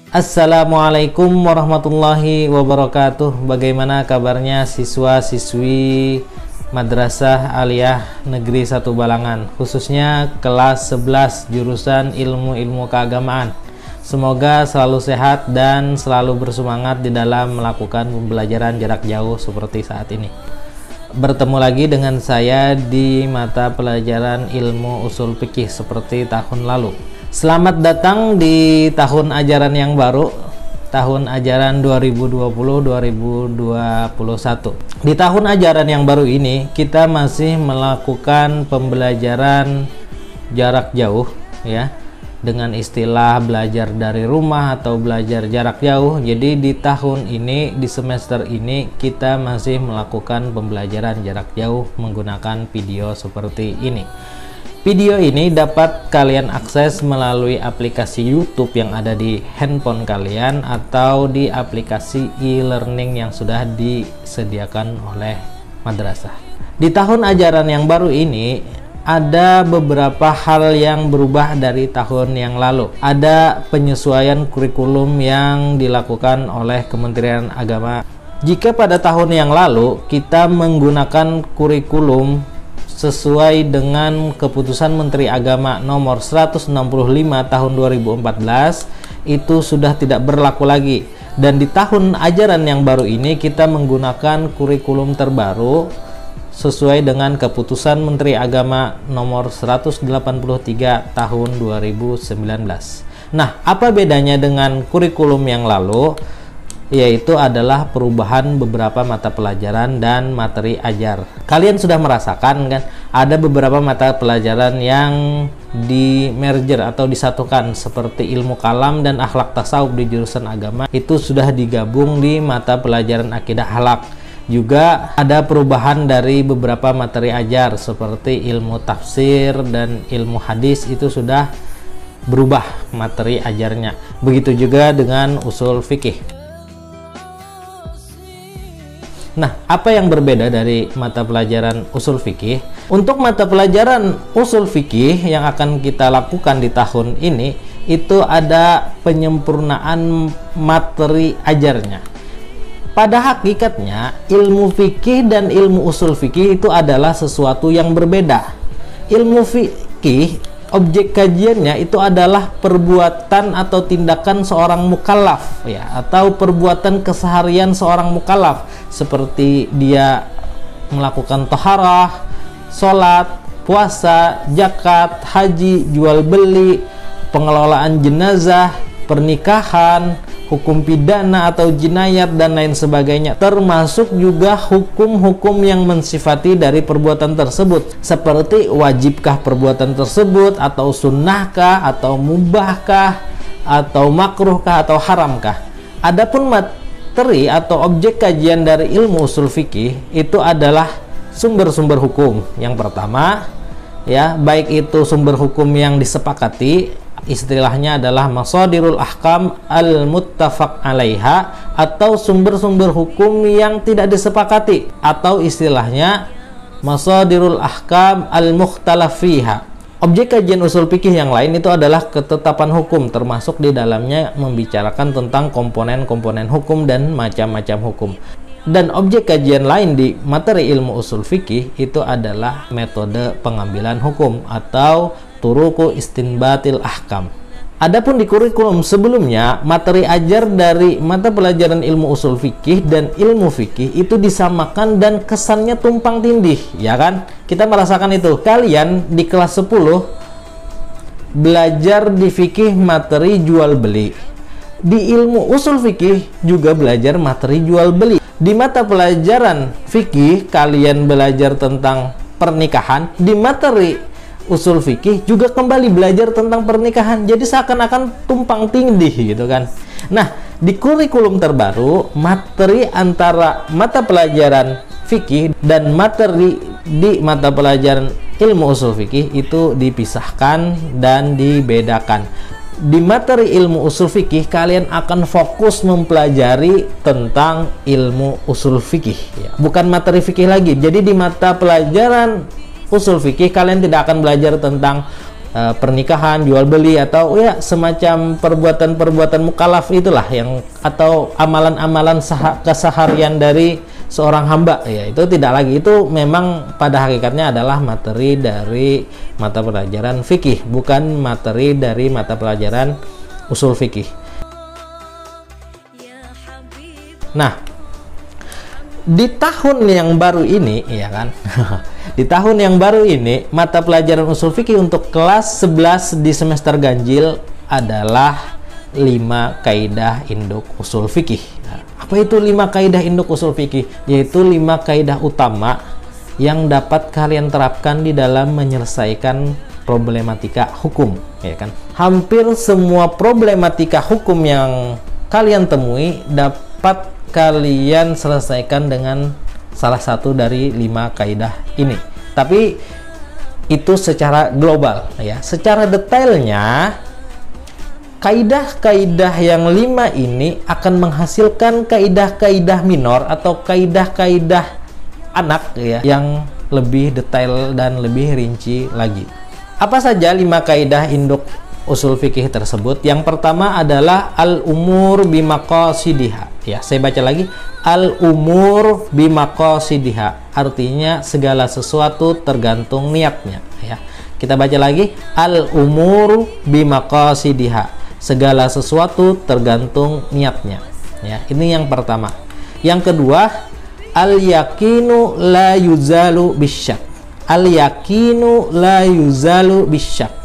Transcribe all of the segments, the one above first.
Assalamualaikum warahmatullahi wabarakatuh. Bagaimana kabarnya siswa-siswi Madrasah Aliyah Negeri 1 Balangan, khususnya kelas 11 jurusan ilmu-ilmu keagamaan. Semoga selalu sehat dan selalu bersemangat di dalam melakukan pembelajaran jarak jauh seperti saat ini. Bertemu lagi dengan saya di mata pelajaran ilmu usul fikih seperti tahun lalu. Selamat datang di tahun ajaran yang baru, tahun ajaran 2020-2021. Di tahun ajaran yang baru ini kita masih melakukan pembelajaran jarak jauh ya, dengan istilah belajar dari rumah atau belajar jarak jauh. Jadi di tahun ini, di semester ini kita masih melakukan pembelajaran jarak jauh menggunakan video seperti ini. Video ini dapat kalian akses melalui aplikasi YouTube yang ada di handphone kalian atau di aplikasi e-learning yang sudah disediakan oleh madrasah. Di tahun ajaran yang baru ini ada beberapa hal yang berubah dari tahun yang lalu. Ada penyesuaian kurikulum yang dilakukan oleh Kementerian Agama. Jika pada tahun yang lalu kita menggunakan kurikulum sesuai dengan keputusan Menteri Agama nomor 165 tahun 2014, itu sudah tidak berlaku lagi. Dan di tahun ajaran yang baru ini kita menggunakan kurikulum terbaru sesuai dengan keputusan Menteri Agama nomor 183 tahun 2019. Nah, apa bedanya dengan kurikulum yang lalu? Yaitu adalah perubahan beberapa mata pelajaran dan materi ajar. Kalian sudah merasakan kan, ada beberapa mata pelajaran yang di merger atau disatukan, seperti ilmu kalam dan akhlak tasawuf di jurusan agama itu sudah digabung di mata pelajaran akidah akhlak. Juga ada perubahan dari beberapa materi ajar seperti ilmu tafsir dan ilmu hadis, itu sudah berubah materi ajarnya. Begitu juga dengan usul fikih. Nah, apa yang berbeda dari mata pelajaran usul fikih? Untuk mata pelajaran usul fikih yang akan kita lakukan di tahun ini, itu ada penyempurnaan materi ajarnya. Pada hakikatnya, ilmu fikih dan ilmu usul fikih itu adalah sesuatu yang berbeda. Ilmu fikih, objek kajiannya itu adalah perbuatan atau tindakan seorang mukallaf ya, atau perbuatan keseharian seorang mukallaf, seperti dia melakukan toharah, sholat, puasa, zakat, haji, jual beli, pengelolaan jenazah, pernikahan, hukum pidana atau jinayat dan lain sebagainya, termasuk juga hukum-hukum yang mensifati dari perbuatan tersebut, seperti wajibkah perbuatan tersebut, atau sunnahkah, atau mubahkah, atau makruhkah, atau haramkah. Adapun materi atau objek kajian dari ilmu usul fikih itu adalah sumber-sumber hukum. Yang pertama ya, baik itu sumber hukum yang disepakati, istilahnya adalah masadirul ahkam al-muttafaq alaiha, atau sumber-sumber hukum yang tidak disepakati, atau istilahnya masadirul ahkam al-mukhtalaf fiha. Objek kajian usul fikih yang lain itu adalah ketetapan hukum, termasuk di dalamnya membicarakan tentang komponen-komponen hukum dan macam-macam hukum. Dan objek kajian lain di materi ilmu usul fikih itu adalah metode pengambilan hukum atau turuku istinbatil ahkam. Adapun di kurikulum sebelumnya, materi ajar dari mata pelajaran ilmu usul fikih dan ilmu fikih itu disamakan dan kesannya tumpang tindih, ya kan? Kita merasakan itu. Kalian di kelas 10 belajar di fikih materi jual beli. Di ilmu usul fikih juga belajar materi jual beli. Di mata pelajaran fikih kalian belajar tentang pernikahan, di materi usul fikih juga kembali belajar tentang pernikahan. Jadi seakan-akan tumpang tindih gitu kan. Nah, di kurikulum terbaru, materi antara mata pelajaran fikih dan materi di mata pelajaran ilmu usul fikih itu dipisahkan dan dibedakan. Di materi ilmu usul fikih kalian akan fokus mempelajari tentang ilmu usul fikih ya, bukan materi fikih lagi. Jadi di mata pelajaran usul fikih kalian tidak akan belajar tentang pernikahan, jual beli, atau ya semacam perbuatan-perbuatan mukallaf itulah yang, atau amalan-amalan keseharian dari seorang hamba, ya itu tidak lagi, itu memang pada hakikatnya adalah materi dari mata pelajaran fikih, bukan materi dari mata pelajaran usul fikih. Nah, di tahun yang baru ini, ya kan, di tahun yang baru ini mata pelajaran usul fikih untuk kelas 11 di semester ganjil adalah 5 kaidah induk usul fikih. Nah, apa itu 5 kaidah induk usul fikih? Yaitu 5 kaidah utama yang dapat kalian terapkan di dalam menyelesaikan problematika hukum, ya kan. Hampir semua problematika hukum yang kalian temui dapat kalian selesaikan dengan salah satu dari 5 kaidah ini. Tapi itu secara global, ya. Secara detailnya, kaidah-kaidah yang 5 ini akan menghasilkan kaidah-kaidah minor atau kaidah-kaidah anak, ya, yang lebih detail dan lebih rinci lagi. Apa saja 5 kaidah induk usul fikih tersebut? Yang pertama adalah al-umur bimaqasidiha. Ya, saya baca lagi, al-umur bimaqasidiha, artinya segala sesuatu tergantung niatnya, ya. Kita baca lagi, al-umur bimaqasidiha, segala sesuatu tergantung niatnya, ya. Ini yang pertama. Yang kedua, al-yakinu la yuzalu bisyak. Al-yakinu la yuzalu bisyak.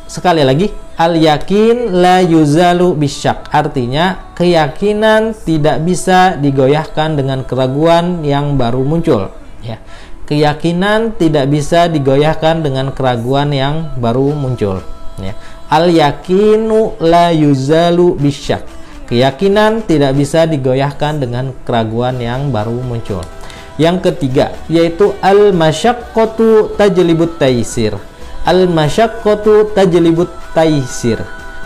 Sekali lagi, al-yakin la yuzalu bisyak, artinya keyakinan tidak bisa digoyahkan dengan keraguan yang baru muncul, ya. Keyakinan tidak bisa digoyahkan dengan keraguan yang baru muncul, ya. Al-yakinu la yuzalu bisyak, keyakinan tidak bisa digoyahkan dengan keraguan yang baru muncul. Yang ketiga, yaitu al-masyaqqatu tajlibut taisir. Al-masyaqqatu tajlibut taisir.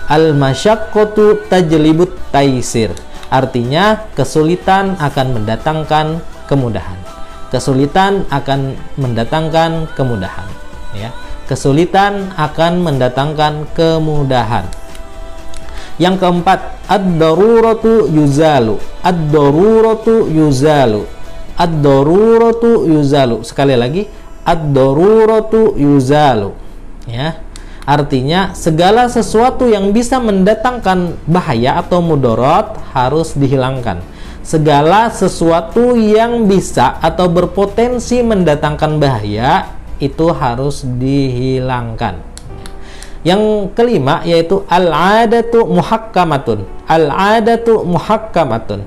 Al-masyaqqatu tajlibut taisir, artinya kesulitan akan mendatangkan kemudahan. Kesulitan akan mendatangkan kemudahan, ya. Kesulitan akan mendatangkan kemudahan. Yang keempat, ad-daruratu yuzalu. Ad-daruratu yuzalu. Ad-daruratu yuzalu. Sekali lagi, ad-daruratu yuzalu, ya. Artinya segala sesuatu yang bisa mendatangkan bahaya atau mudarat harus dihilangkan. Segala sesuatu yang bisa atau berpotensi mendatangkan bahaya itu harus dihilangkan. Yang kelima yaitu al-'adatu muhakkamatun. Al-'adatu muhakkamatun.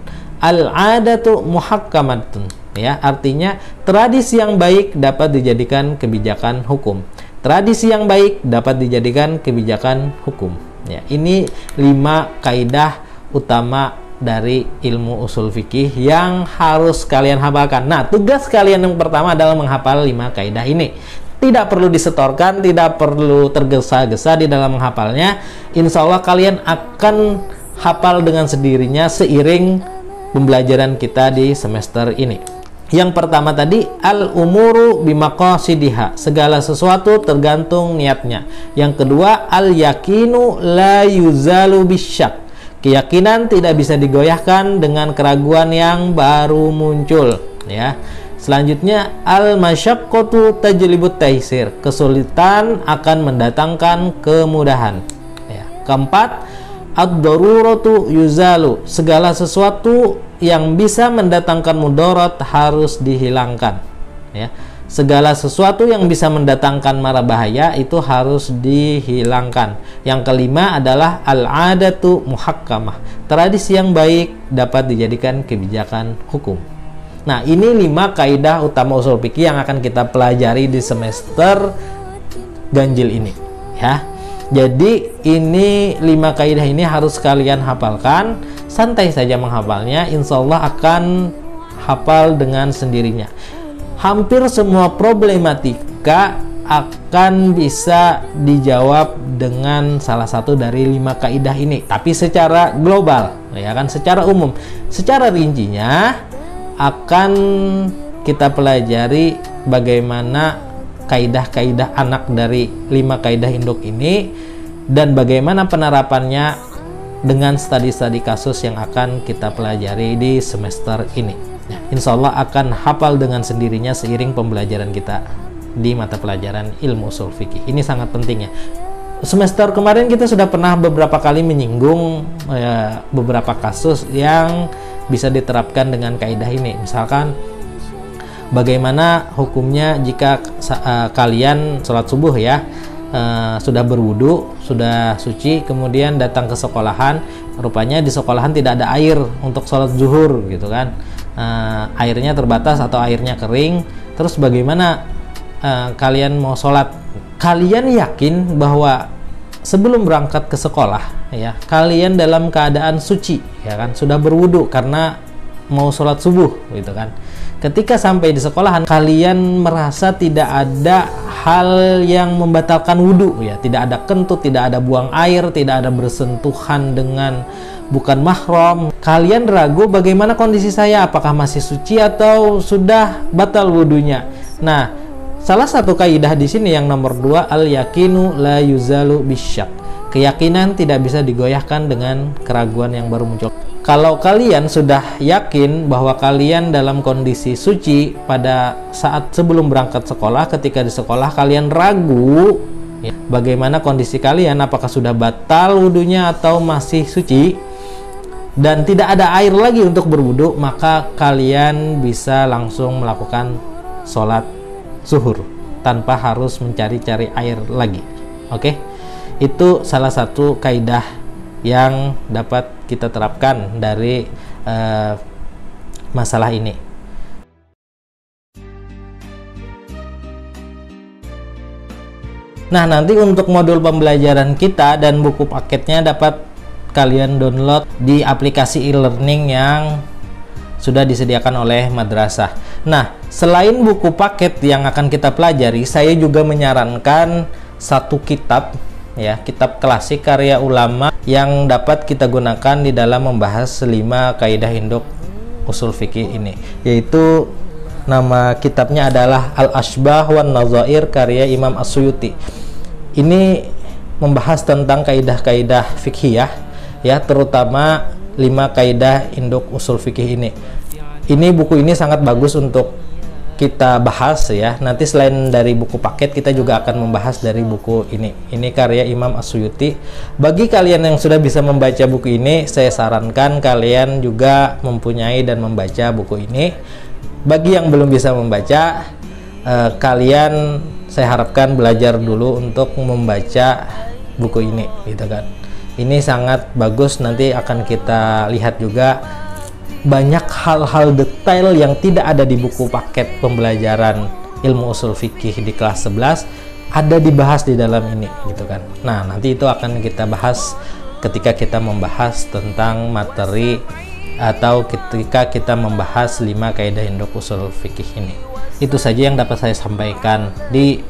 Al-'adatu muhakkamatun, ya, artinya tradisi yang baik dapat dijadikan kebijakan hukum. Tradisi yang baik dapat dijadikan kebijakan hukum, ya. Ini 5 kaidah utama dari ilmu usul fikih yang harus kalian hafalkan. Nah, tugas kalian yang pertama adalah menghafal 5 kaidah ini. Tidak perlu disetorkan, tidak perlu tergesa-gesa di dalam menghafalnya. Insya Allah kalian akan hafal dengan sendirinya seiring pembelajaran kita di semester ini. Yang pertama tadi, al-umuru bimaqasidiha, segala sesuatu tergantung niatnya. Yang kedua, al-yakinu la yuzalu bisyak, keyakinan tidak bisa digoyahkan dengan keraguan yang baru muncul, ya. Selanjutnya, al-masyaqqatu tajlibut taisir, kesulitan akan mendatangkan kemudahan, ya. Keempat, ad-daruratu yuzalu, segala sesuatu yang bisa mendatangkan mudarat harus dihilangkan, ya. Segala sesuatu yang bisa mendatangkan mara bahaya itu harus dihilangkan. Yang kelima adalah al-'adatu muhakkamah, tradisi yang baik dapat dijadikan kebijakan hukum. Nah, ini 5 kaidah utama usul fikih yang akan kita pelajari di semester ganjil ini, ya. Jadi ini 5 kaidah ini harus kalian hafalkan. Santai saja menghafalnya, insya Allah akan hafal dengan sendirinya. Hampir semua problematika akan bisa dijawab dengan salah satu dari 5 kaidah ini, tapi secara global, ya kan, secara umum. Secara rincinya akan kita pelajari bagaimana kaidah-kaidah anak dari 5 kaidah induk ini dan bagaimana penerapannya dengan studi-studi kasus yang akan kita pelajari di semester ini. Ya, insya Allah akan hafal dengan sendirinya seiring pembelajaran kita di mata pelajaran ilmu usul fikih. Ini sangat penting ya. Semester kemarin kita sudah pernah beberapa kali menyinggung beberapa kasus yang bisa diterapkan dengan kaidah ini. Misalkan bagaimana hukumnya jika kalian sholat subuh ya, sudah berwudu, sudah suci, kemudian datang ke sekolahan, rupanya di sekolahan tidak ada air untuk sholat zuhur gitu kan, airnya terbatas atau airnya kering, terus bagaimana kalian mau sholat? Kalian yakin bahwa sebelum berangkat ke sekolah ya, kalian dalam keadaan suci ya kan, sudah berwudu karena mau sholat subuh gitu kan. Ketika sampai di sekolahan, kalian merasa tidak ada hal yang membatalkan wudhu ya, tidak ada kentut, tidak ada buang air, tidak ada bersentuhan dengan bukan mahram. Kalian ragu bagaimana kondisi saya, apakah masih suci atau sudah batal wudhunya. Nah, salah satu kaidah di sini yang nomor 2, al yakinu la yuzalu bisyak. Keyakinan tidak bisa digoyahkan dengan keraguan yang baru muncul. Kalau kalian sudah yakin bahwa kalian dalam kondisi suci pada saat sebelum berangkat sekolah, ketika di sekolah kalian ragu ya, bagaimana kondisi kalian, apakah sudah batal wudhunya atau masih suci, dan tidak ada air lagi untuk berwudhu, maka kalian bisa langsung melakukan sholat zuhur tanpa harus mencari-cari air lagi. Oke, itu salah satu kaidah yang dapat kita terapkan dari masalah ini. Nah, nanti untuk modul pembelajaran kita dan buku paketnya dapat kalian download di aplikasi e-learning yang sudah disediakan oleh madrasah. Nah, selain buku paket yang akan kita pelajari, saya juga menyarankan satu kitab ya, kitab klasik karya ulama yang dapat kita gunakan di dalam membahas 5 kaidah induk usul fikih ini, yaitu nama kitabnya adalah Al-Ashbah wan Nazair karya Imam As-Suyuti. Ini membahas tentang kaidah-kaidah fikih ya, terutama 5 kaidah induk usul fikih ini. Buku ini sangat bagus untuk kita bahas ya. Nanti selain dari buku paket, kita juga akan membahas dari buku ini. Ini karya Imam As-Suyuti. Bagi kalian yang sudah bisa membaca buku ini, saya sarankan kalian juga mempunyai dan membaca buku ini. Bagi yang belum bisa membaca, kalian saya harapkan belajar dulu untuk membaca buku ini gitu kan. Ini sangat bagus, nanti akan kita lihat juga banyak hal-hal detail yang tidak ada di buku paket pembelajaran ilmu usul fikih di kelas 11 ada dibahas di dalam ini gitu kan. Nah, nanti itu akan kita bahas ketika kita membahas tentang materi atau ketika kita membahas 5 kaidah induk usul fikih ini. Itu saja yang dapat saya sampaikan di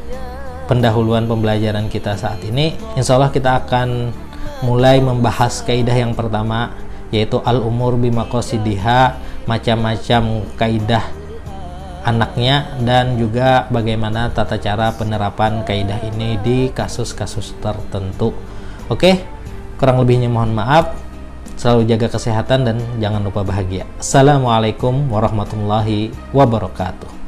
pendahuluan pembelajaran kita saat ini. Insya Allah kita akan mulai membahas kaidah yang pertama, yaitu al-umur bimaqasidiha, macam-macam kaidah anaknya, dan juga bagaimana tata cara penerapan kaidah ini di kasus-kasus tertentu. Oke, kurang lebihnya mohon maaf. Selalu jaga kesehatan dan jangan lupa bahagia. Assalamualaikum warahmatullahi wabarakatuh.